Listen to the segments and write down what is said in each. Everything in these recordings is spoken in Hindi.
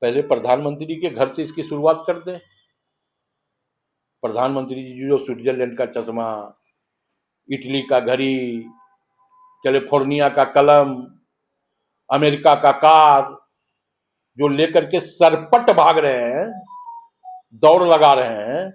पहले प्रधानमंत्री के घर से इसकी शुरुआत कर दें। प्रधानमंत्री जी जो स्विट्जरलैंड का चश्मा, इटली का घड़ी, कैलिफोर्निया का कलम, अमेरिका का कार जो लेकर के सरपट भाग रहे हैं, दौड़ लगा रहे हैं,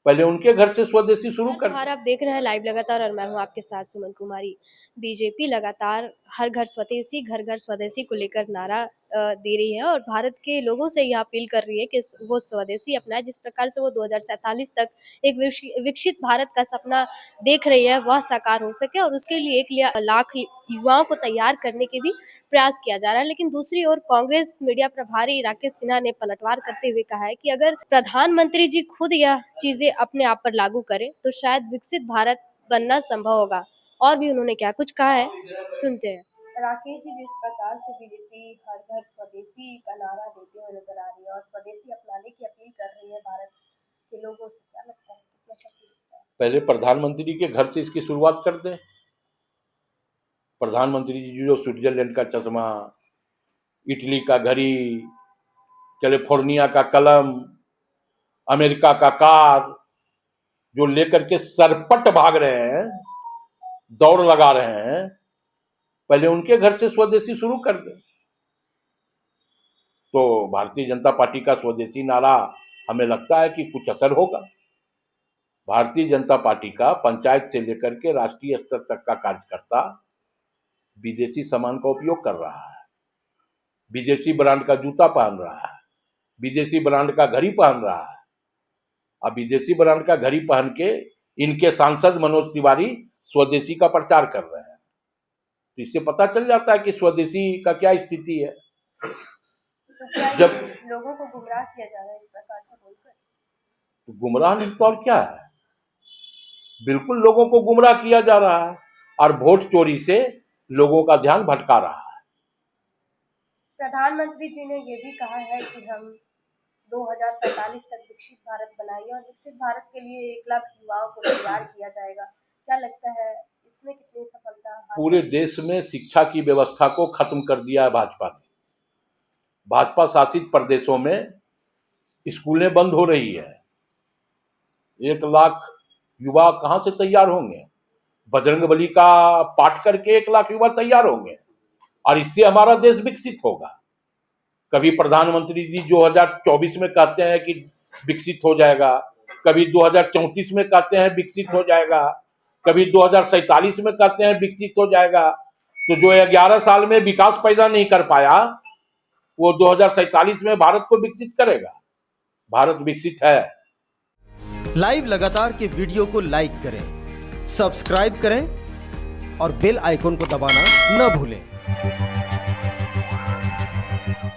पहले उनके घर से स्वदेशी शुरू कर। आप देख रहे हैं लाइव लगातार और मैं हूं आपके साथ सुमन कुमारी। बीजेपी लगातार हर घर स्वदेशी को लेकर नारा दे रही है और भारत के लोगों से यह अपील कर रही है कि वो स्वदेशी अपनाए। जिस प्रकार से वो 2047 तक एक विकसित भारत का सपना देख रही है वह साकार हो सके और उसके लिए 1 लाख युवाओं को तैयार करने के भी प्रयास किया जा रहा है। लेकिन दूसरी ओर कांग्रेस मीडिया प्रभारी राकेश सिन्हा ने पलटवार करते हुए कहा है कि अगर प्रधानमंत्री जी खुद यह चीजें अपने आप पर लागू करें तो शायद विकसित भारत बनना संभव होगा। और भी उन्होंने क्या कुछ कहा है, सुनते हैं। राकेश जी, जिस प्रकार से बीजेपी हर घर स्वदेशी का नारा देते हुए नजर आ रही है और स्वदेशी अपनाने की अपील कर रही है भारत के लोगों से, क्या लगता है? पहले प्रधानमंत्री के घर से इसकी शुरुआत कर दें। प्रधानमंत्री जी जो स्विट्जरलैंड का चश्मा, इटली का घड़ी, कैलिफोर्निया का कलम, अमेरिका का कार जो लेकर के सरपट भाग रहे हैं, दौड़ लगा रहे हैं, पहले उनके घर से स्वदेशी शुरू कर दें। तो भारतीय जनता पार्टी का स्वदेशी नारा हमें लगता है कि कुछ असर होगा। भारतीय जनता पार्टी का पंचायत से लेकर के राष्ट्रीय स्तर तक का कार्यकर्ता विदेशी सामान का उपयोग कर रहा है, विदेशी ब्रांड का जूता पहन रहा है, विदेशी ब्रांड का घड़ी पहन रहा है। अब विदेशी ब्रांड का घड़ी पहन के इनके सांसद मनोज तिवारी स्वदेशी का प्रचार कर रहे हैं, तो इससे पता चल जाता है कि स्वदेशी का क्या स्थिति है। तो जब लोगों को गुमराह किया जा रहा है इस प्रकार से बोलकर, तो गुमराह नहीं तो और क्या है, बिल्कुल लोगों को गुमराह किया जा रहा है और वोट चोरी से लोगों का ध्यान भटका रहा है। प्रधानमंत्री जी ने यह भी कहा है कि हम 2047 तक विकसित भारत बनाएंगे और विकसित भारत के लिए 1 लाख युवाओं को तैयार किया जाएगा। क्या लगता है इसमें कितनी सफलता? पूरे देश में शिक्षा की व्यवस्था को खत्म कर दिया है भाजपा ने। भाजपा शासित प्रदेशों में स्कूलें बंद हो रही है। 1 लाख युवा कहां से तैयार होंगे? बजरंगबली का पाठ करके 1 लाख युवा तैयार होंगे और इससे हमारा देश विकसित होगा। कभी प्रधानमंत्री जी 2024 में कहते हैं कि विकसित हो जाएगा, कभी 2034 में कहते हैं विकसित हो जाएगा, कभी 2047 में कहते हैं विकसित हो जाएगा। तो जो 11 साल में विकास पैदा नहीं कर पाया वो 2047 में भारत को विकसित करेगा। भारत विकसित है। लाइव लगातार के वीडियो को लाइक करें, सब्सक्राइब करें और बेल आइकन को दबाना न भूलें।